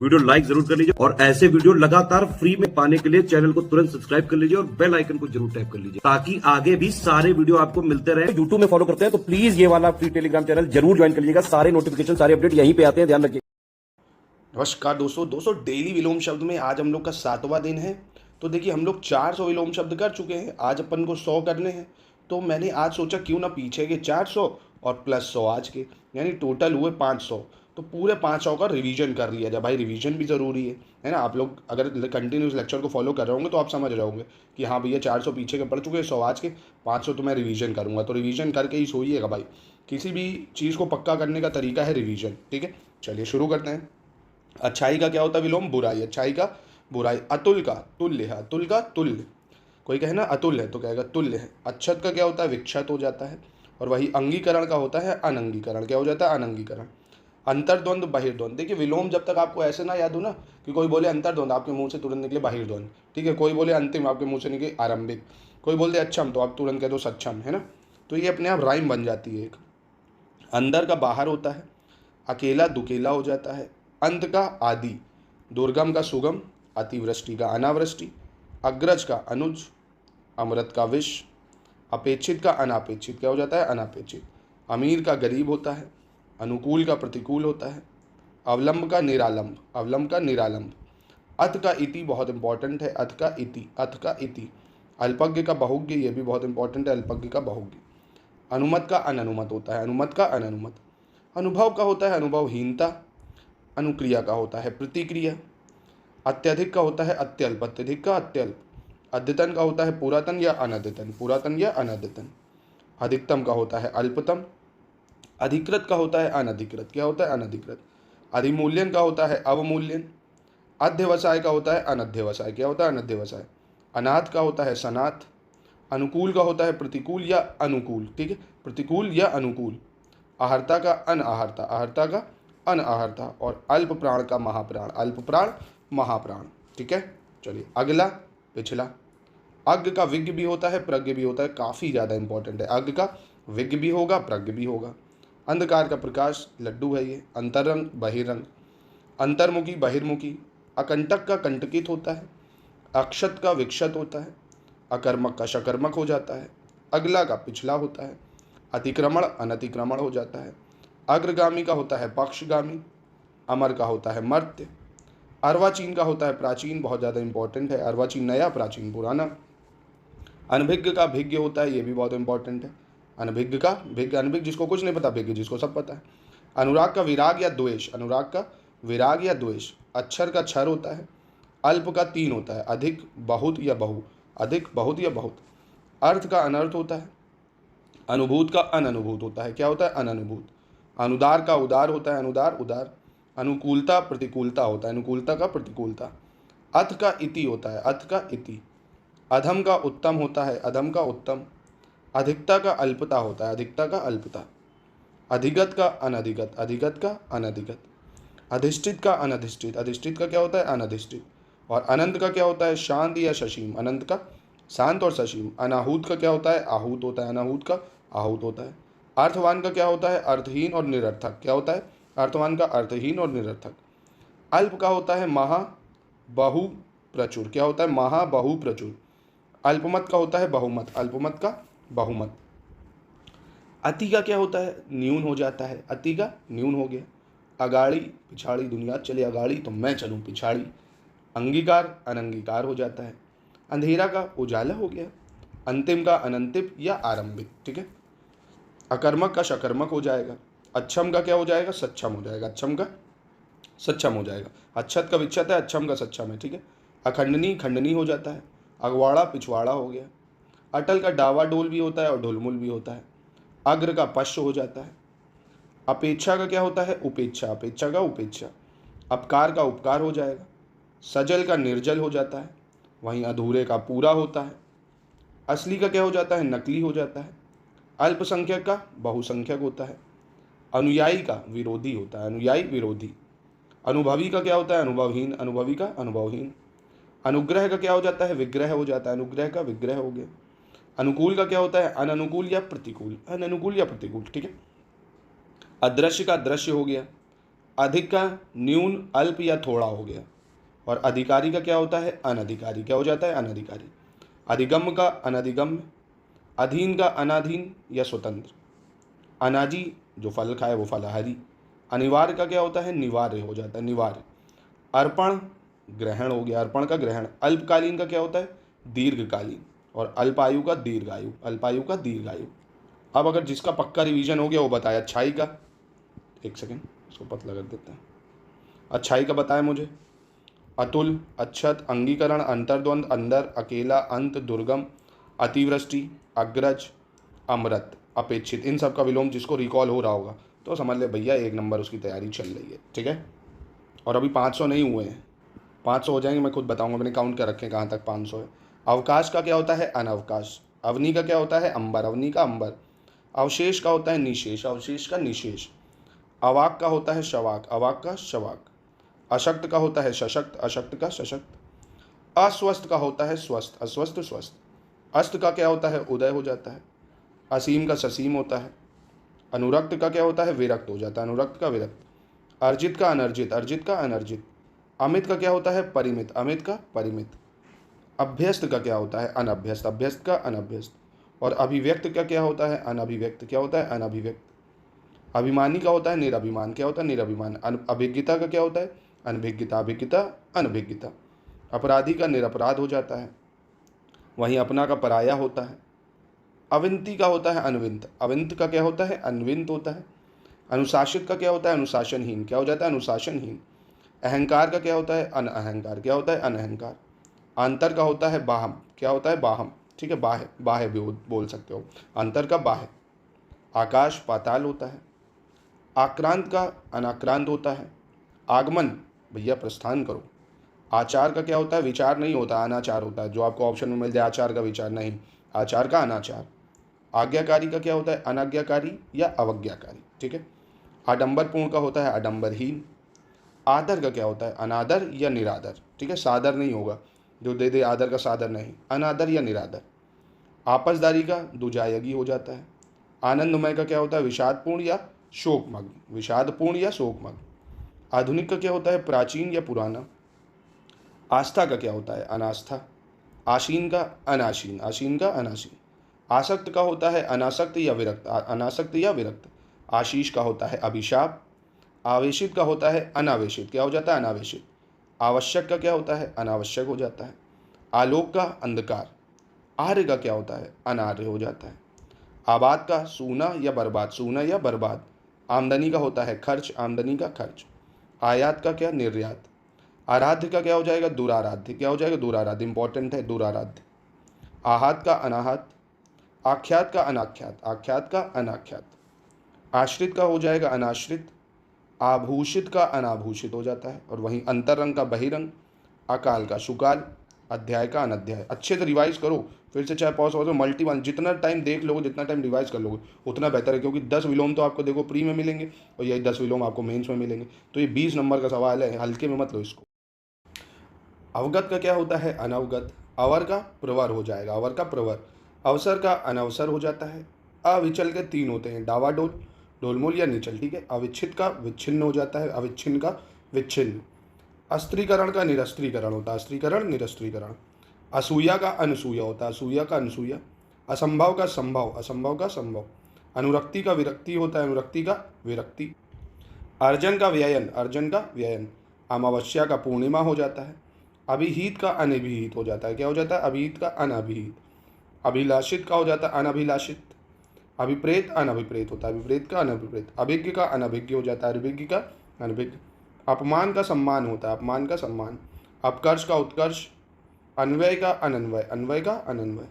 Video like जरूर कर लीजिए और ऐसे वीडियो लगातार फ्री में पाने के लिए चैनल को तुरंत सब्सक्राइब कर लीजिए और बेल आइकन को जरूर टैप कर लीजिए ताकि आगे भी सारे वीडियो आपको मिलते रहे। यूट्यूब में फॉलो करते हैं तो प्लीज ये वाला फ्री टेलीग्राम चैनल जरूर ज्वाइन कर लीजिएगा। सारे नोटिफिकेशन सारे अपडेट यहीं पे आते हैं, ध्यान रखिए। नमस्कार दोस्तों डेली विलोम शब्द में आज हम लोग का 7वां दिन है। तो देखिए हम लोग 400 विलोम शब्द कर चुके हैं, आज अपन को 100 करने हैं। तो मैंने आज सोचा क्यों ना पीछे के 400 और प्लस 100 आज के, यानी टोटल हुए 500। तो पूरे 500 का रिवीजन कर लिया जाए। भाई रिवीजन भी ज़रूरी है ना। आप लोग अगर कंटिन्यूस लेक्चर को फॉलो कर रहे होंगे तो आप समझ रहे होंगे कि हाँ भैया 400 पीछे के पढ़ चुके हैं, 100 आज के, 500 तो मैं रिवीजन करूँगा। तो रिवीजन करके ही सोइएगा भाई। किसी भी चीज़ को पक्का करने का तरीका है रिवीजन। ठीक है, चलिए शुरू करते हैं। अच्छाई का क्या होता है विलोम? बुराई। अच्छाई का बुराई। अतुल का तुल्य है, अतुल का तुल्य। कोई कहे ना अतुल है तो कहेगा तुल्य है। अच्छत का क्या होता है? विक्षत हो जाता है। और वही अंगीकरण का होता है अनंगीकरण। क्या हो जाता है? अनंगीकरण। अंतर्द्वंद बहिर्द्वंद। देखिए विलोम जब तक आपको ऐसे ना याद हो ना कि कोई बोले अंतर्द्वंद, आपके मुंह से तुरंत निकले बहिर्द्वंद। ठीक है, कोई बोले अंतिम, आपके मुंह से निकले आरंभिक। कोई बोलते अच्छम तो आप तुरंत कह दो सक्षम, है ना। तो ये अपने आप राइम बन जाती है एक। अंदर का बाहर होता है। अकेला दुकेला हो जाता है। अंत का आदि। दुर्गम का सुगम। अतिवृष्टि का अनावृष्टि। अग्रज का अनुज। अमृत का विष। अपेक्षित का अनापेक्षित। क्या हो जाता है? अनापेक्षित। अमीर का गरीब होता है। अनुकूल का प्रतिकूल होता है। अवलंब का निरालंब। अवलंब का निरालंब। अथ का इति बहुत इंपॉर्टेंट है। अथ का इति। अथ का इति। अल्पज्ञ का बहुज्ञ, ये भी बहुत इंपॉर्टेंट है। अल्पज्ञ का बहुज्ञ। अनुमत का अननुमत होता है। अनुमत का अननुमत। अनुभव का होता है अनुभवहीनता। अनुक्रिया का होता है प्रतिक्रिया। अत्यधिक का होता है अत्यल्प। अत्यधिक का अत्यल्प। अद्यतन का होता है पुरातन या अनद्यतन। पुरातन या अनद्यतन। अधिकतम का होता है अल्पतम। अधिकृत का होता है अनधिकृत। क्या होता है? अनधिकृत। अधिमूल्यन का होता है अवमूल्यन। अध्यवसाय का होता है अनध्यवसाय। क्या होता है? अनध्यवसाय। अनाथ का होता है सनाथ। अनुकूल का होता है प्रतिकूल या अनुकूल। ठीक है, प्रतिकूल या अनुकूल। आहर्ता का अनआहर्ता। आहर्ता का अनआहर्ता। और अल्प प्राण का महाप्राण। अल्प प्राण महाप्राण। ठीक है, चलिए अगला पिछला। अज्ञ का विज्ञ भी होता है, प्रज्ञ भी होता है। काफ़ी ज़्यादा इंपॉर्टेंट है। अज्ञ का विज्ञ भी होगा, प्रज्ञ भी होगा। अंधकार का प्रकाश, लड्डू है ये। अंतरंग बहिरंग। अंतर्मुखी बहिर्मुखी। अकंटक का कंटकित होता है। अक्षत का विक्षत होता है। अकर्मक का शकर्मक हो जाता है। अगला का पिछला होता है। अतिक्रमण अनतिक्रमण हो जाता है। अग्रगामी का होता है पक्षगामी। अमर का होता है मर्त्य। अर्वाचीन का होता है प्राचीन, बहुत ज़्यादा इंपॉर्टेंट है। अर्वाचीन नया, प्राचीन पुराना। अनभिज्ञ का भिज्ञ होता है, ये भी बहुत इंपॉर्टेंट है। अनभिज्ञ का भिज्ञ। अनभिज्ञ जिसको कुछ नहीं पता, भिज्ञ जिसको सब पता है। अनुराग का विराग या द्वेष। अनुराग का विराग या द्वेष। अक्षर का क्षर होता है। अल्प का तीन होता है। अधिक बहुत या बहु। अधिक बहुत या बहुत। अर्थ का अनर्थ होता है। अनुभूत का अननुभूत होता है। क्या होता है? अननुभूत। अनुदार का उदार होता है। अनुदार उदार। अनुकूलता प्रतिकूलता होता है। अनुकूलता का प्रतिकूलता। अथ का इति होता है। अथ का इति। अधम का उत्तम होता है। अधम का उत्तम। अधिकता का अल्पता होता है। अधिकता का अल्पता। अधिगत का अनधिगत। अधिगत का अनधिगत। अधिष्ठित का अनधिष्ठित। अधिष्ठित का क्या होता है? अनधिष्ठित। और अनंत का क्या होता है? शांत या ससीम। अनंत का शांत और ससीम। अनाहूत का क्या होता है? आहूत होता है। अनाहूत का आहूत होता है। अर्थवान का क्या होता है? अर्थहीन और निरर्थक। क्या होता है? अर्थवान का अर्थहीन और निरर्थक। अल्प का होता है महा बहु प्रचुर। क्या होता है? महा बहु प्रचुर। अल्पमत का होता है बहुमत। अल्पमत का बहुमत। अति का क्या होता है? न्यून हो जाता है। अति का न्यून हो गया। अगाड़ी पिछाड़ी, दुनिया चले अगाड़ी तो मैं चलूँ पिछाड़ी। अंगीकार अनंगीकार हो जाता है। अंधेरा का उजाला हो गया। अंतिम का अनंतिम या आरंभिक। ठीक है, अकर्मक का शकर्मक हो जाएगा। अच्छम का क्या हो जाएगा? सक्षम हो जाएगा। अच्छम का सक्षम हो जाएगा। अच्छत का विक्षत है, अच्छम का सक्षम है। ठीक है, अखंडनी खंडनी हो जाता है। अगवाड़ा पिछवाड़ा हो गया। अटल का डावाडोल भी होता है और ढुलमुल भी होता है। अग्र का पश्च हो जाता है। अपेक्षा का क्या होता है? उपेक्षा। अपेक्षा का उपेक्षा। अपकार का उपकार हो जाएगा। सजल का निर्जल हो जाता है। वहीं अधूरे का पूरा होता है। असली का क्या हो जाता है? नकली हो जाता है। अल्पसंख्यक का बहुसंख्यक होता है। अनुयायी का विरोधी होता है। अनुयायी विरोधी। अनुभवी का क्या होता है? अनुभवहीन। अनुभवी का अनुभवहीन। अनुग्रह का क्या हो जाता है? विग्रह हो जाता है। अनुग्रह का विग्रह हो गया। अनुकूल का क्या होता है? अननुकूल या प्रतिकूल। अननुकूल या प्रतिकूल। ठीक है, अदृश्य का दृश्य हो गया। अधिक का न्यून, अल्प या थोड़ा हो गया। और अधिकारी का क्या होता है? अनधिकारी। क्या हो जाता है? अनधिकारी। अधिगम का अनधिगम्य, अधीन का अनाधीन या स्वतंत्र, अनाजी जो फल खाए वो फलाहारी। अनिवार्य का क्या होता है? निवार्य हो जाता है, निवार्य। अर्पण ग्रहण हो गया, अर्पण का ग्रहण। अल्पकालीन का क्या होता है? दीर्घकालीन। और अल्पायु का दीर्घायु, अल्पायु का दीर्घायु। अब अगर जिसका पक्का रिवीजन हो गया वो बताया। अच्छाई का, एक सेकेंड इसको पतला कर देते हैं। अच्छाई का बताया मुझे। अतुल, अच्छत, अंगीकरण, अंतर्द्वंद, अंदर, अकेला, अंत, दुर्गम, अतिवृष्टि, अग्रज, अमृत, अपेक्षित। इन सब का विलोम जिसको रिकॉल हो रहा होगा तो समझ ले भैया 1 नंबर उसकी तैयारी चल रही है। ठीक है। और अभी 500 नहीं हुए हैं, 500 हो जाएंगे, मैं खुद बताऊंगा, मैंने काउंट कर रखे हैं कहाँ तक 500 है। अवकाश का क्या होता है? अनवकाश। अवनी का क्या होता है? अंबर, अवनी का अंबर। अवशेष का होता है निशेष, अवशेष का निशेष। अवाक का होता है शवाक, अवाक का शवाक। अशक्त का होता है सशक्त, अशक्त का सशक्त। अस्वस्थ का होता है स्वस्थ, अस्वस्थ स्वस्थ। अस्त का क्या होता है? उदय हो जाता है। असीम का ससीम होता है। अनुरक्त का क्या होता है? विरक्त हो जाता है, अनुरक्त का विरक्त। अर्जित का अनर्जित, अर्जित का अनर्जित। अमित का क्या होता है? परिमित, अमित का परिमित। अभ्यस्त का क्या होता है? अनभ्यस्त, अभ्यस्त का अनभ्यस्त। और अभिव्यक्त का क्या होता है? अनभिव्यक्त। क्या होता है? अनभिव्यक्त। अभिमानी का होता है निरभिमान, क्या होता है? निरभिमान। अभिज्ञता का क्या होता है? अनभिज्ञता, अभिज्ञता अनभिज्ञता। अपराधी का निरपराध हो जाता है। वहीं अपना का पराया होता है। अविंती का होता है अनविंत, अविंत का क्या होता है? अनविंत होता है। अनुशासित का क्या होता है? अनुशासनहीन, क्या हो जाता है? अनुशासनहीन। अहंकार का क्या होता है? अनअहंकार, क्या होता है? अनअहंकार। अंतर का होता है बाहम, क्या होता है? बाहम। ठीक है, बाह्य, बाह्य भी बोल सकते हो, अंतर का बाह्य। आकाश पाताल होता है। आक्रांत का अनाक्रांत होता है। आगमन भैया प्रस्थान करो। आचार का क्या होता है? विचार नहीं होता, अनाचार होता है, जो आपको ऑप्शन में मिल जाए आचार का विचार नहीं, आचार का अनाचार। आज्ञाकारी का क्या होता है? अनाज्ञाकारी या अवज्ञाकारी। ठीक है। आडंबरपूर्ण का होता है अडंबरहीन। आदर का क्या होता है? अनादर या निरादर। ठीक है, सादर नहीं होगा, जो दे दे आदर का सादर नहीं, अनादर या निरादर। आपसदारी का दुजायगी हो जाता है। आनंदमय का क्या होता है? विषादपूर्ण या शोकमग्न, विषादपूर्ण या शोकमग्न। आधुनिक का क्या होता है? प्राचीन या पुराना। आस्था का क्या होता है? अनास्था। आशीन का अनाशीन, आशीन का अनाशीन। आसक्त का होता है अनासक्त या विरक्त, अनासक्त या विरक्त। आशीष का होता है अभिशाप। आवेशित का होता है अनावेशित, क्या हो जाता है? अनावेशित। आवश्यक का क्या होता है? अनावश्यक हो जाता है। आलोक का अंधकार। आर्य का क्या होता है? अनार्य हो जाता है। आबाद का सूना या बर्बाद, सूना या बर्बाद। आमदनी का होता है खर्च, आमदनी का खर्च। आयात का क्या? निर्यात। आराध्य का क्या हो जाएगा? दुराराध्य, क्या हो जाएगा? दुराराध्य, इंपॉर्टेंट है दुराराध्य। आहत का अनाहत। आख्यात का अनाख्यात, आख्यात का अनाख्यात। आश्रित का हो जाएगा अनाश्रित। आभूषित का अनाभूषित हो जाता है। और वहीं अंतरंग का बहिरंग। अकाल का सुकाल। अध्याय का अनध्याय। अच्छे से रिवाइज करो, फिर से चाहे पॉज हो, मल्टी वन, जितना टाइम देख लोगे, जितना टाइम रिवाइज कर लोगे उतना बेहतर है, क्योंकि 10 विलोम तो आपको देखो प्री में मिलेंगे और यही 10 विलोम आपको मेंस में मिलेंगे। तो ये 20 नंबर का सवाल है, हल्के में मत लो इसको। अवगत का क्या होता है? अनवगत। अवर का प्रवर हो जाएगा, अवर का प्रवर। अवसर का अनवसर हो जाता है। अविचल के 3 होते हैं, डावाडोल, डोलमोल या निचल। ठीक है। अविच्छिन्न का विच्छिन्न हो जाता है, अविच्छिन्न का विच्छिन्न। अस्त्रीकरण का निरस्त्रीकरण होता है, अस्त्रीकरण निरस्त्रीकरण। असूया का अनसूया होता है, असूया का अनसूया। असंभव का संभव, असंभव का संभव। अनुरक्ति का विरक्ति होता है, अनुरक्ति का विरक्ति। अर्जन का व्ययन, अर्जन का व्ययन। अमावस्या का पूर्णिमा हो जाता है। अभिहित का अनभिहित हो जाता है, क्या हो जाता है? अभिहित का अनभिहित। अभिलाषित का हो जाता है अनभिलाषित। अभिप्रेत अनभिप्रेत होता है, विपरीत का अनभिप्रेत। अभिज्ञ का अनभिज्ञ हो जाता है, अभिज्ञ का अनभिज्ञ। अपमान का सम्मान होता है, अपमान का सम्मान। अपकर्ष का उत्कर्ष। अन्वय का अनन्वय, अन्वय का अनन्वय।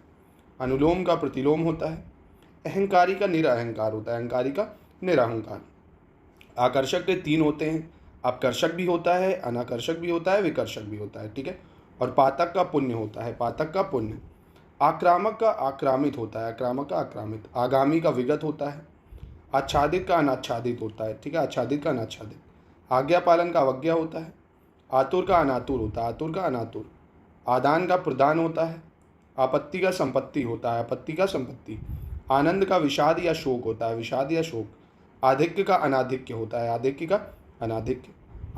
अनुलोम का प्रतिलोम होता है। अहंकारी का निरअहंकार होता है, अहंकारी का निरअहंकार। आकर्षक के 3 होते हैं, अपकर्षक भी होता है, अनाकर्षक भी होता है, विकर्षक भी होता है। ठीक है। और पातक का पुण्य होता है, पातक का पुण्य। आक्रामक का आक्रामित होता है, आक्रामक का आक्रामित। आगामी का विगत होता है। आच्छादित का अनाच्छादित होता है। ठीक है, आच्छादित का अनाच्छादित। आज्ञा पालन का अवज्ञा होता है। आतुर का अनातुर होता है, आतुर का अनातुर। आदान का प्रदान होता है। आपत्ति का संपत्ति होता है, आपत्ति का संपत्ति। आनंद का विषाद या शोक होता है, विषाद या शोक। आधिक्य का अनाधिक्य होता है, आधिक्य का अनाधिक।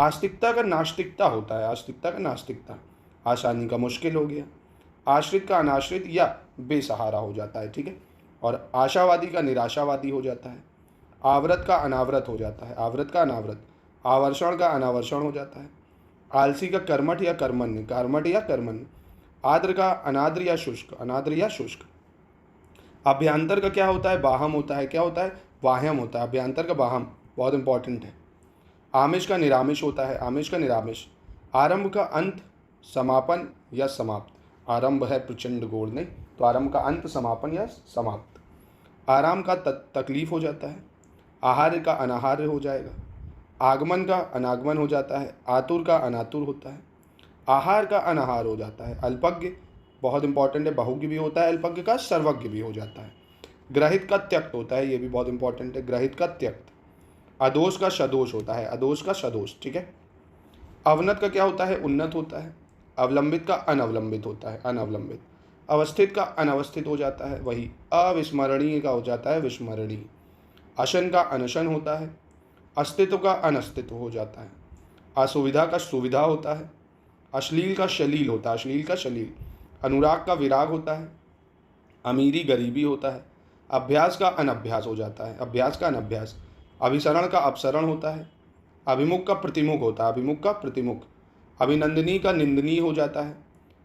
आस्तिकता का नास्तिकता होता है, आस्तिकता का नास्तिकता। आसानी का मुश्किल हो गया। आश्रित का अनाश्रित या बेसहारा हो जाता है, ठीक है। और आशावादी का निराशावादी हो जाता है। आवृत का अनावृत हो जाता है, आवृत का अनावृत। आवर्षण का अनावर्षण हो जाता है। आलसी का कर्मठ या कर्मण्य, कर्मठ या कर्मण्य। आर्द्र का अनाद्र या शुष्क, अनाद्र या शुष्क। अभ्यंतर का क्या होता है, बाहम होता है, क्या होता है, वाह्यम होता है। अभ्यंतर का बाहम बहुत इंपॉर्टेंट है। आमिष का निरामिष होता है, आमिष का निरामिष। आरंभ का अंत, समापन या समाप्त। आरंभ है प्रचंड गोल नहीं, तो आरंभ का अंत, समापन या समाप्त। आराम का तकलीफ हो जाता है। आहार्य का अनाहार्य हो जाएगा। आगमन का अनागमन हो जाता है। आतुर का अनातुर होता है। आहार का अनाहार हो जाता है। अल्पज्ञ बहुत इंपॉर्टेंट है, बहुज्ञ भी होता है। अल्पज्ञ का सर्वज्ञ भी हो जाता है। ग्रहित का त्यक्त होता है, ये भी बहुत इंपॉर्टेंट है, ग्रहित का त्यक्त। अदोष का सदोष होता है, अदोष का सदोष, ठीक है। अवनत का क्या होता है, उन्नत होता है। अवलंबित का अनवलंबित होता है, अनवलंबित। अवस्थित का अनवस्थित हो जाता है, वही। अविस्मरणीय का हो जाता है विस्मरणीय। अशन का अनशन होता है। अस्तित्व का अनस्तित्व हो जाता है। असुविधा का सुविधा होता है। अश्लील का शलील होता है, अश्लील का शलील। अनुराग का विराग होता है। अमीरी गरीबी होता है। अभ्यास का अनभ्यास हो जाता है, अभ्यास का अनभ्यास। अभिसरण का अपसरण होता है। अभिमुख का प्रतिमुख होता है, अभिमुख का प्रतिमुख। अभिनंदनीय का निंदनीय हो जाता है।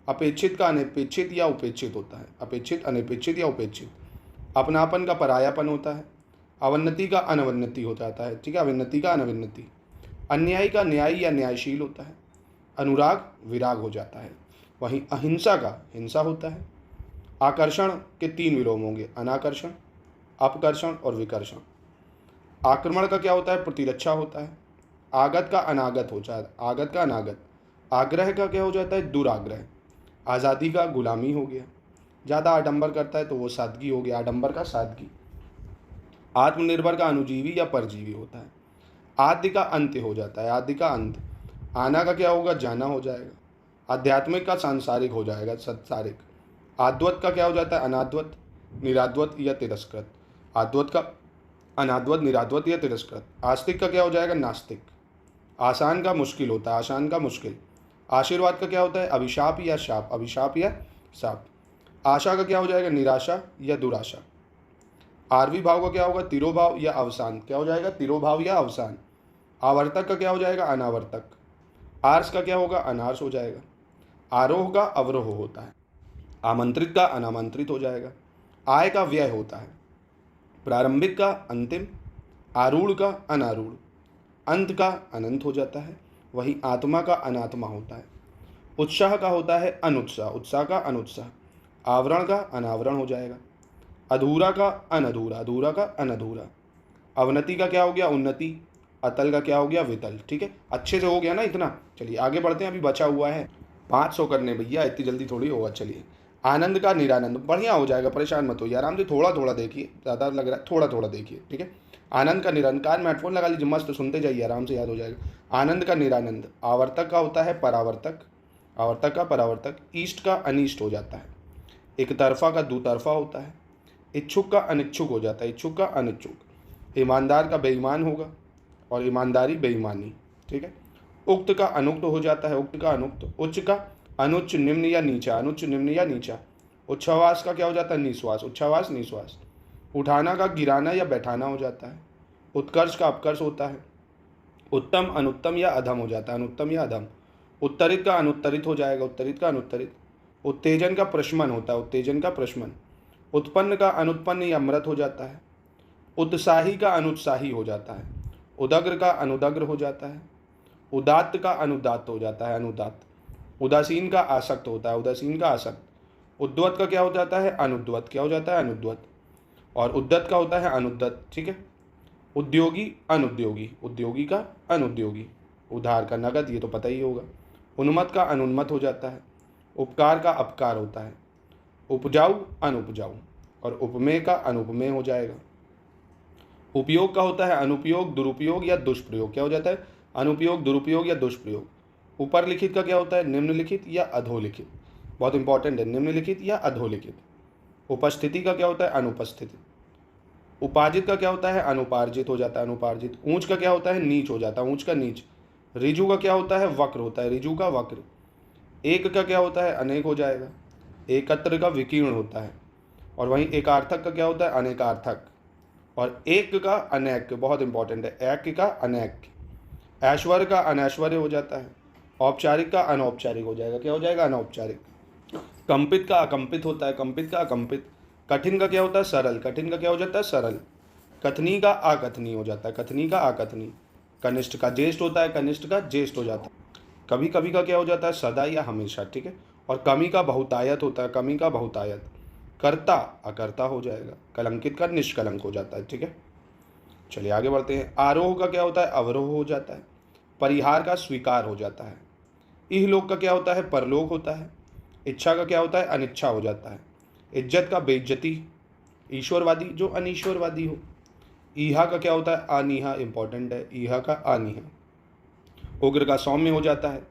अपेक्षित का अनपेक्षित या उपेक्षित होता है, अपेक्षित अनपेक्षित या उपेक्षित। अपनापन का परायापन होता है। अवन्नति का अनवन्नति हो जाता है, ठीक है, अवन्नति का अनवन्नति। अन्यायी का न्यायी या न्यायशील होता है। अनुराग विराग हो जाता है। वहीं अहिंसा का हिंसा होता है। आकर्षण के 3 विलोम होंगे, अनाकर्षण, अपकर्षण और विकर्षण। आक्रमण का क्या होता है, प्रतिरक्षा होता है। आगत का अनागत हो जाता है, आगत का अनागत। आग्रह का क्या हो जाता है, दुराग्रह। आज़ादी का गुलामी हो गया। ज़्यादा आडंबर करता है तो वो सादगी हो गया, आडंबर का सादगी। आत्मनिर्भर का अनुजीवी या परजीवी होता है। आद्य का अंत्य हो जाता है, आदि का अंत। आना का क्या होगा, जाना हो जाएगा। आध्यात्मिक का सांसारिक हो जाएगा, संसारिक। आद्वत का क्या हो जाता है, अनाद्वत, निराद्वत या तिरस्कृत। आद्वत का अनाद्वत, निराद्वत या तिरस्कृत। आस्तिक का क्या हो जाएगा, नास्तिक। आसान का मुश्किल होता है, आसान का मुश्किल। आशीर्वाद का क्या होता है, अभिशाप या शाप, अभिशाप या शाप। आशा का क्या हो जाएगा, निराशा या दुराशा। आरवी भाव का क्या होगा, तिरोभाव या अवसान, क्या हो जाएगा, तिरोभाव या अवसान। आवर्तक का क्या हो जाएगा, अनावर्तक। आर्स का क्या होगा, अनार्स हो जाएगा। आरोह का अवरोह होता है। आमंत्रित का अनामंत्रित हो जाएगा। आय का व्यय होता है। प्रारंभिक का अंतिम। आरूढ़ का अनारूढ़। अंत का अनंत हो जाता है, वही आत्मा का अनात्मा होता है। उत्साह का होता है अनुत्साह, उत्साह का अनुत्साह। आवरण का अनावरण हो जाएगा। अधूरा का अनधूरा, अधूरा का अनधूरा। अवनति का क्या हो गया, उन्नति। अतल का क्या हो गया, वितल, ठीक है। अच्छे से हो गया ना इतना, चलिए आगे बढ़ते हैं, अभी बचा हुआ है 500 करने भैया, इतनी जल्दी थोड़ी होगा। चलिए, आनंद का निरानंद, बढ़िया हो जाएगा, परेशान मत होइए, आराम से थोड़ा थोड़ा देखिए, ज़्यादा लग रहा है, थोड़ा थोड़ा देखिए, ठीक है। आनंद का निरानंद, कान में हेडफोन लगा लीजिए, मस्त सुनते जाइए, आराम से याद हो जाएगा। आनंद का निरानंद। आवर्तक का होता है परावर्तक, आवर्तक का परावर्तक। ईष्ट का अनिष्ट हो जाता है। एक तरफा का दुतरफा होता है। इच्छुक का अनिच्छुक हो जाता है, इच्छुक का अनिच्छुक। ईमानदार का बेईमान होगा, और ईमानदारी बेईमानी, ठीक है। उक्त का अनुक्त हो जाता है, उक्त का अनुक्त। उच्च का अनुच्च, निम्न या नीचा, अनुच्च निम्न या नीचा। उच्छ्वास का क्या हो जाता है, निश्वास, उच्छ्वास निश्वास। उठाना का गिराना या बैठाना हो जाता है। उत्कर्ष का अपकर्ष होता है। उत्तम अनुत्तम या अधम हो जाता है, अनुत्तम या अधम। उत्तरित का अनुत्तरित हो जाएगा, उत्तरित का अनुत्तरित। उत्तेजन का प्रशमन होता है, उत्तेजन का प्रशमन। उत्पन्न का अनुत्पन्न या अमृत हो जाता है। उत्साही का अनुत्साही हो जाता है। उदग्र का अनुदग्र हो जाता है। उदात्त का अनुदात्त हो जाता है, अनुदात्त। उदासीन का आसक्त होता है, उदासीन का आसक्त। उद्वत का क्या हो जाता है, अनुद्वत, क्या हो जाता है, अनुद्वत। और उद्दत का होता है अनुद्दत, ठीक है। उद्योगी अनुद्योगी, उद्योगी का अनुद्योगी। उधार का नगद, ये तो पता ही होगा। उन्मत्त का अनुन्मत्त हो जाता है। उपकार का अपकार होता है। उपजाऊ अनुपजाऊ, और उपमेय का अनुपमेय हो जाएगा। उपयोग का होता है अनुपयोग, दुरुपयोग या दुष्प्रयोग, क्या हो जाता है, अनुपयोग, दुरुपयोग या दुष्प्रयोग। ऊपर लिखित का क्या होता है, निम्नलिखित या अधोलिखित, बहुत इंपॉर्टेंट है, निम्नलिखित या अधोलिखित। उपस्थिति का क्या होता है, अनुपस्थिति। उपार्जित का क्या होता है? अनुपार्जित हो जाता है, अनुपार्जित। ऊंच का क्या होता है? नीच हो जाता है, ऊंच का नीच। ऋजु का क्या होता है? वक्र होता है, ऋजु का वक्र। एक का क्या होता है? अनेक हो जाएगा। एकत्र का विकीर्ण होता है। और वहीं एकार्थक का क्या होता है? अनेकार्थक। और एक का अनेक, बहुत इंपॉर्टेंट है, एक का अनेक। ऐश्वर्य का अनैश्वर्य हो जाता है। औपचारिक का अनौपचारिक हो जाएगा, क्या हो जाएगा? अनौपचारिक। कंपित का अकंपित होता है, कंपित का अकंपित। कठिन का क्या होता है? सरल, कठिन का क्या हो जाता है? सरल। कथनी का अकथनी हो जाता है, कथनी का अकथनी। कनिष्ठ का ज्येष्ठ होता है, कनिष्ठ का ज्येष्ठ हो जाता है। कभी कभी का क्या हो जाता है? सदा या हमेशा, ठीक है। और कमी का बहुतायत होता है, कमी का बहुतायत। कर्ता अकर्ता हो जाएगा। कलंकित का निष्कलंक हो जाता है, ठीक है। चलिए आगे बढ़ते हैं। आरोह का क्या होता है? अवरोह हो जाता है। परिहार का स्वीकार हो जाता है। इहलोक का क्या होता है? परलोक होता है। इच्छा का क्या होता है? अनिच्छा हो जाता है। इज्जत का बेइज्जती। ईश्वरवादी जो अनीश्वरवादी हो। ईहा का क्या होता है? अनीहा, इंपॉर्टेंट है, ईहा का अनीहा। उग्र का सौम्य हो जाता है।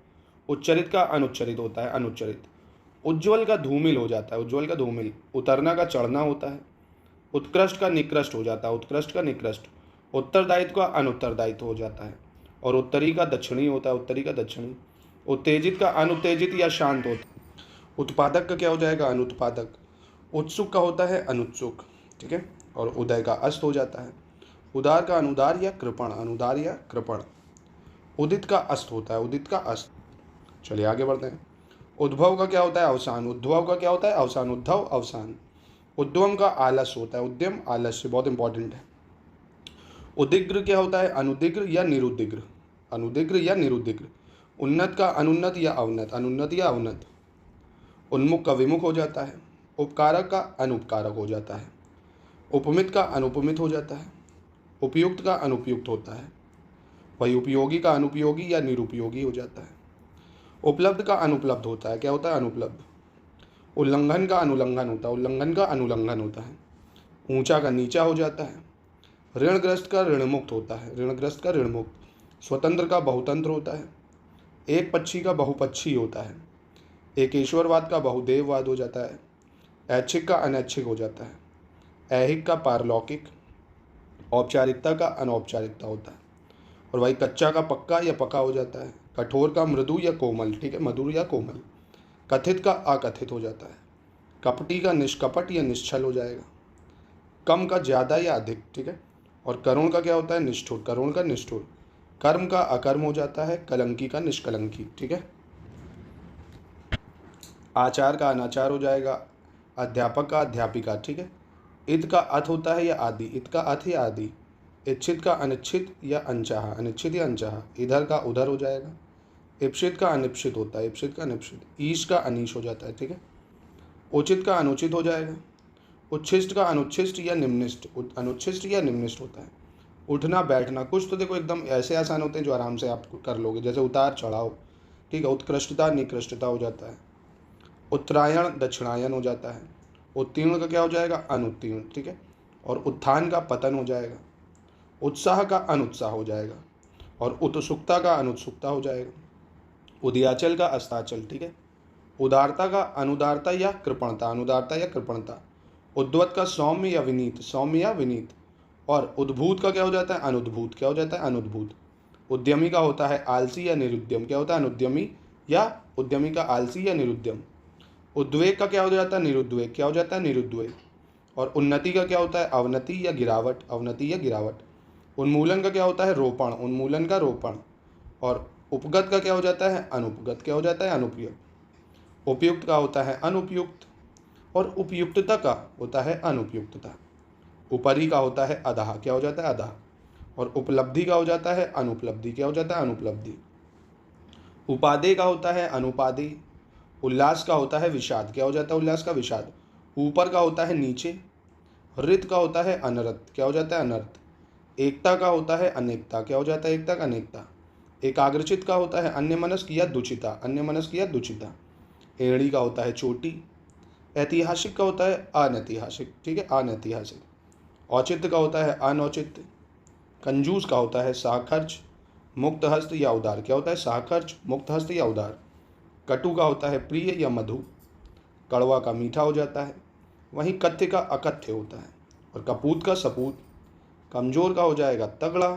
उच्चरित का अनुच्चरित होता है, अनुच्चरित। उज्ज्वल का धूमिल हो जाता है, उज्ज्वल का धूमिल। उतरना का चढ़ना होता है। उत्कृष्ट का निकृष्ट हो जाता है, उत्कृष्ट का निकृष्ट। उत्तरदायित्व का अनुत्तरदायित्व हो जाता है। और उत्तरी का दक्षिणी होता है, उत्तरी का दक्षिणी। उत्तेजित का अनुत्तेजित या शांत होता है। उत्पादक का क्या हो जाएगा? अनुत्पादक। उत्सुक का होता है अनुत्सुक, ठीक है। और उदय का अस्त हो जाता है। उदार का अनुदार या कृपण, अनुदार या कृपण। उदित का अस्त होता है, उदित का अस्त। चलिए आगे बढ़ते हैं। उद्भव का क्या होता है? अवसान। उद्भव का क्या होता है? अवसान, उद्धव अवसान। उद्यम का आलस्य होता है, उद्यम आलस्य, बहुत इंपॉर्टेंट है। उदिग्र क्या होता है? अनुदिग्र या निरुदिग्र, अनुदिग्र या निरुदिग्र। उन्नत का अनुन्नत या अवनत, अनुन्नत या अवनत। उन्मुख का विमुख हो जाता है। उपकारक का अनुपकारक हो जाता है। उपमित का अनुपमित हो जाता है। उपयुक्त का अनुपयुक्त होता है। वही उपयोगी का अनुपयोगी या निरुपयोगी हो जाता है। उपलब्ध का अनुपलब्ध होता है, क्या होता है? अनुपलब्ध। उल्लंघन का अनुल्लंघन होता है, उल्लंघन का अनुल्लंघन होता है। ऊंचा का नीचा हो जाता है। ऋणग्रस्त का ऋणमुक्त होता है, ऋणग्रस्त का ऋणमुक्त। स्वतंत्र का बहुतंत्र होता है। एक पक्षी का बहुपक्षी होता है। एकेश्वरवाद का बहुदेववाद हो जाता है। ऐच्छिक का अनैच्छिक हो जाता है। ऐहिक का पारलौकिक। औपचारिकता का अनौपचारिकता होता है। और वही कच्चा का पक्का या पका हो जाता है। कठोर का मृदु या कोमल, ठीक है, मधुर या कोमल। कथित का अकथित हो जाता है। कपटी का निष्कपट या निश्चल हो जाएगा। कम का ज़्यादा या अधिक, ठीक है। और करुण का क्या होता है? निष्ठुर, करुण का निष्ठुर। कर्म का अकर्म हो जाता है। कलंकी का निष्कलंकी, ठीक है। आचार का अनाचार हो जाएगा। अध्यापक का अध्यापिका, ठीक है। इत का अथ होता है या आदि, इत का अथ या आदि। इच्छित का अनिच्छित या अनचाहा, अनिच्छित या अनचाहा। इधर का उधर हो जाएगा। इप्सित का अनिप्सित होता है, इप्सित का अनिप्सित। ईश का अनीश हो जाता है, ठीक है। उचित का अनुचित हो जाएगा। उच्छिष्ट का अनुच्छिष्ट या निम्निष्ट, अनुच्छिष्ट या निम्निष्ट होता है। उठना बैठना, कुछ तो देखो एकदम ऐसे आसान होते हैं जो आराम से आप कर लोगे, जैसे उतार चढ़ाव, ठीक है। उत्कृष्टता निकृष्टता हो जाता है। उत्तरायण दक्षिणायन हो जाता है। उत्तीर्ण का क्या हो जाएगा? अनुत्तीर्ण, ठीक है। और उत्थान का पतन हो जाएगा। उत्साह का अनुत्साह हो जाएगा। और उत्सुकता का अनुत्सुकता हो जाएगा। उदयाचल का अस्ताचल, ठीक है। उदारता का अनुदारता या कृपणता, अनुदारता या कृपणता। उद्वत का सौम्य या विनीत, सौम्य या विनीत। और उद्भूत का क्या हो जाता है? अनुद्भूत, क्या हो जाता है? अनुद्भूत। उद्यमी का होता है आलसी या निरुद्यम, क्या होता है? अनुद्यमी या उद्यमी का आलसी या निरुद्यम। उद्वेग का क्या हो जाता है? निरुद्वेग, क्या हो जाता है? निरुद्वेग। और उन्नति का क्या होता है? अवनति या गिरावट, अवनति या गिरावट। उन्मूलन का क्या होता है? रोपण, उन्मूलन का रोपण। और उपगत का क्या हो जाता है? अनुपगत, क्या हो जाता है? अनुपयुक्त। उपयुक्त का होता है अनुपयुक्त। और उपयुक्तता का होता है अनुपयुक्तता। उपरी का होता है अधः, क्या हो जाता है? अधः। और उपलब्धि का हो जाता है अनुपलब्धि, क्या हो जाता है? अनुपलब्धि। उपादेय का होता है अनुपादेय। उल्लास का होता है विषाद, क्या हो जाता है? उल्लास का विषाद। ऊपर का होता है नीचे। ऋत का होता है अनर्थ, क्या हो जाता है? अनर्थ। एकता का होता है अनेकता, क्या हो जाता है? एकता का अनेकता। एकाग्रचित का होता है अन्यमनस्क या दुचिता, अन्यमनस्क या दुचिता। एड़ी का होता है चोटी। ऐतिहासिक का होता है अनैतिहासिक, ठीक है, अनैतिहासिक। औचित्य का होता है अनौचित्य। कंजूस का होता है साखर्च। मुक्त हस्त या उदार, क्या होता है? साखर्च, मुक्त हस्त या उदार। कटु का होता है प्रिय या मधु। कड़वा का मीठा हो जाता है। वहीं कथ्य का अकथ्य होता है। और कपूत का सपूत। कमज़ोर का हो जाएगा तगड़ा।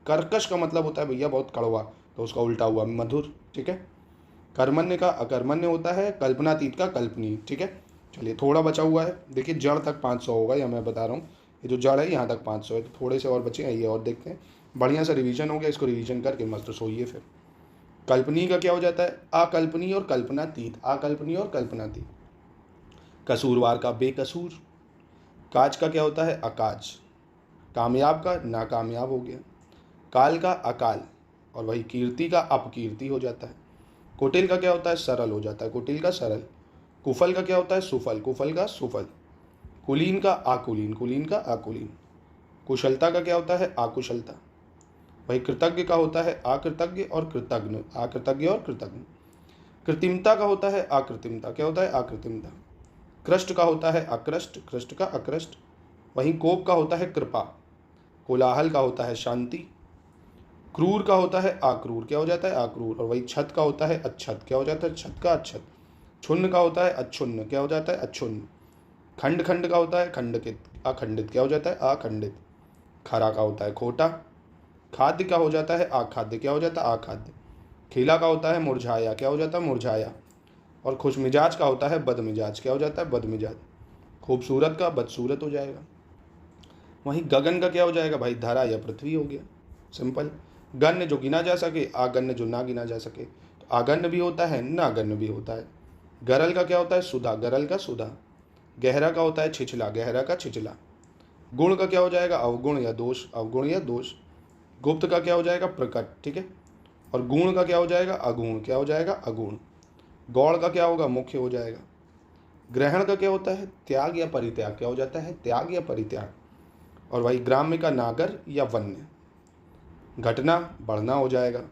कर्कश का मतलब होता है भैया बहुत कड़वा, तो उसका उल्टा हुआ मधुर, ठीक है। कर्मण्य का अकर्मण्य होता है, कल्पनातीत का कल्पनीय, ठीक है। चलिए थोड़ा बचा हुआ है, देखिए जड़ तक 500 होगा, या मैं बता रहा हूँ ये जो जड़ है यहाँ तक 500 है, तो थोड़े से और बचे हैं, ये और देखते हैं। बढ़िया सा रिवीजन हो गया, इसको रिवीजन करके मस्त सोइए फिर। कल्पनीय का क्या हो जाता है? अकल्पनीय और कल्पनातीत, अकल्पनीय और कल्पनातीत। कसूरवार का बेकसूर। काज का क्या होता है? अकाज। कामयाब का नाकामयाब हो गया। काल का अकाल, और वही कीर्ति का अपकीर्ति हो जाता है। कुटिल का क्या होता है? सरल हो जाता है, कुटिल का सरल। कुफल का क्या होता है? सुफल, कुफल का सुफल। कुलीन का आकुलीन, कुलीन का आकुलीन। कुशलता का क्या होता है? आकुशलता। वही कृतज्ञ का होता है अकृतज्ञ और कृतज्ञ, अकृतज्ञ और कृतज्ञ। कृत्रिमता का होता है अकृत्रिमता, क्या होता है? अकृत्रिमता। कृष्ट का होता है अकृष्ट, कृष्ट का अकृष्ट। वहीं कोप का होता है कृपा। कोलाहल का होता है शांति। क्रूर का होता है आक्रूर, क्या हो जाता है? आक्रूर। और वही छत का होता है अच्छत, क्या हो जाता है? छत का अच्छत। छुन्न का होता है अच्छुन्न, क्या हो जाता है? अच्छुन्न। खंड खंड का होता है खंडकित, अखंडित, क्या हो जाता है? अखंडित। खरा का होता है खोटा। खाद्य का हो जाता है अखाद्य, क्या हो जाता है? अखाद्य। खिला का होता है मुरझाया, क्या हो जाता है? मुरझाया। और खुशमिजाज का होता है बदमिजाज, क्या हो जाता है? बदमिजाज। खूबसूरत का बदसूरत हो जाएगा। वहीं गगन का क्या हो जाएगा भाई? धरा या पृथ्वी हो गया, सिंपल। गण्य जो गिना जा सके, आगण्य जो ना गिना जा सके, तो आगण्य भी होता है, नागण्य भी होता है। गरल का क्या होता है? सुधा, गरल का सुधा। गहरा का होता है छिछला, गहरा का छिछला। गुण का क्या हो जाएगा? अवगुण या दोष, अवगुण या दोष। गुप्त का क्या हो जाएगा? प्रकट, ठीक है। और गुण का क्या हो जाएगा? अगुण, क्या हो जाएगा? अगुण। गौड़ का क्या होगा? मुख्य हो जाएगा। ग्रहण का क्या होता है? त्याग या परित्याग, क्या हो जाता है? त्याग या परित्याग। और वही ग्राम्य का नागर या वन्य। घटना बढ़ना हो जाएगा।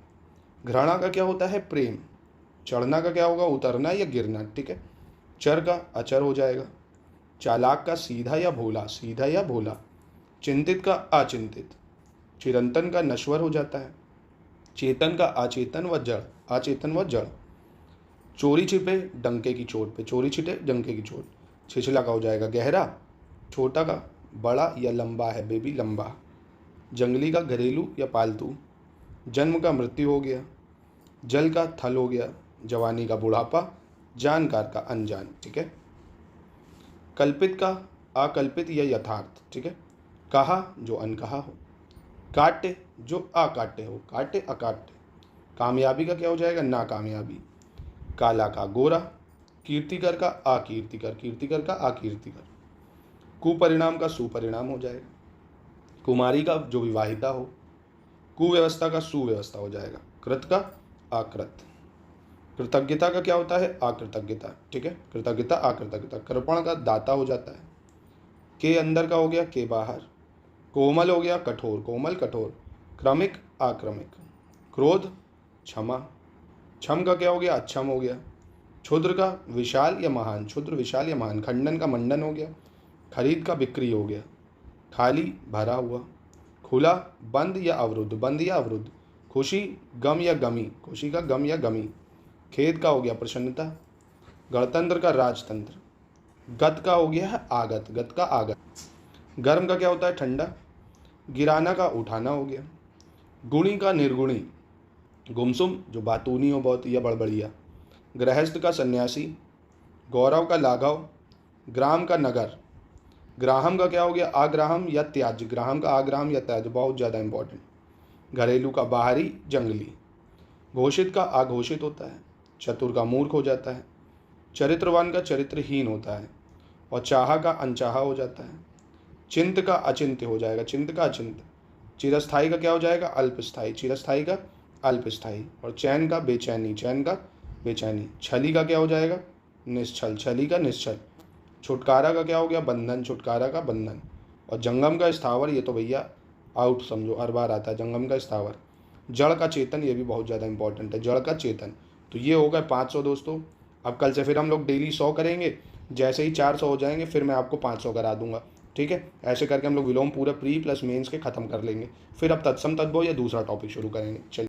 घृणा का क्या होता है? प्रेम। चढ़ना का क्या होगा? उतरना या गिरना, ठीक है। चर का अचर हो जाएगा। चालाक का सीधा या भोला, सीधा या भोला। चिंतित का अचिंतित। चिरंतन का नश्वर हो जाता है। चेतन का अचेतन व जड़, अचेतन व जड़। चोरी छिपे डंके की चोट पे, चोरी छिपे डंके की चोट। छिछला का हो जाएगा गहरा। छोटा का बड़ा या लंबा है, बेबी लंबा। जंगली का घरेलू या पालतू। जन्म का मृत्यु हो गया। जल का थल हो गया। जवानी का बुढ़ापा। जानकार का अनजान, ठीक है। कल्पित का अकल्पित या यथार्थ, ठीक है। कहा जो अनकहा हो। काट्य जो अकाट्य हो, काट्य अकाट्य। कामयाबी का क्या हो जाएगा? नाकामयाबी। काला का गोरा। कीर्तिकर का अकीर्तिकर, कीर्तिकर का अकीर्तिकर। कुपरिणाम का सुपरिणाम हो जाएगा। कुमारी का जो विवाहिता हो। कुव्यवस्था का सुव्यवस्था हो जाएगा। कृत का अकृत। कृतज्ञता का क्या होता है? अकृतज्ञता, ठीक है। कृतज्ञता अकृतज्ञता। कृपण का दाता हो जाता है। के अंदर का हो गया, के बाहर। कोमल हो गया कठोर, कोमल कठोर। क्रमिक आक्रमिक। क्रोध क्षमा। क्षम का क्या हो गया? अक्षम हो गया। क्षुद्र का विशाल या महान, क्षुद्र विशाल या महान। खंडन का मंडन हो गया। खरीद का बिक्री हो गया। खाली भरा हुआ। खुला बंद या अवरुद्ध, बंद या अवरुद्ध। खुशी गम या गमी, खुशी का गम या गमी। खेद का हो गया प्रसन्नता। गणतंत्र का राजतंत्र। गत का हो गया है आगत, गत का आगत। गर्म का क्या होता है? ठंडा। गिराना का उठाना हो गया। गुणी का निर्गुणी। गुमसुम जो बातूनी हो बहुत या बड़बड़िया। गृहस्थ का सन्यासी। गौरव का लाघव। ग्राम का नगर। ग्राहम का क्या हो गया? आग्राहम या त्याज, ग्राहम का आग्राहम या त्याज, बहुत ज़्यादा इंपॉर्टेंट। घरेलू का बाहरी जंगली। घोषित का अघोषित होता है। चतुर का मूर्ख हो जाता है। चरित्रवान का चरित्रहीन होता है। और चाहा का अनचाहा हो जाता है। चिंत का अचिंत्य हो जाएगा, चिंत का अचिंत्य। चिरस्थाई का क्या हो जाएगा? अल्पस्थाई, चिरस्थाई का अल्पस्थाई। और चैन का बेचैनी, चैन का बेचैनी। छली का क्या हो जाएगा? निश्चल, छली का निश्चल। छुटकारा का क्या हो गया? बंधन, छुटकारा का बंधन। और जंगम का स्थावर, ये तो भैया आउट समझो, हर बार आता है जंगम का स्थावर। जड़ का चेतन, ये भी बहुत ज़्यादा इंपॉर्टेंट है, जड़ का चेतन। तो ये हो गए 500 दोस्तों। अब कल से फिर हम लोग डेली 100 करेंगे। जैसे ही 400 हो जाएंगे फिर मैं आपको 500 करा दूंगा, ठीक है। ऐसे करके हम लोग विलोम पूरा प्री प्लस मेंस के ख़त्म कर लेंगे। फिर अब तत्सम तद्भव या दूसरा टॉपिक शुरू करेंगे। चलिए।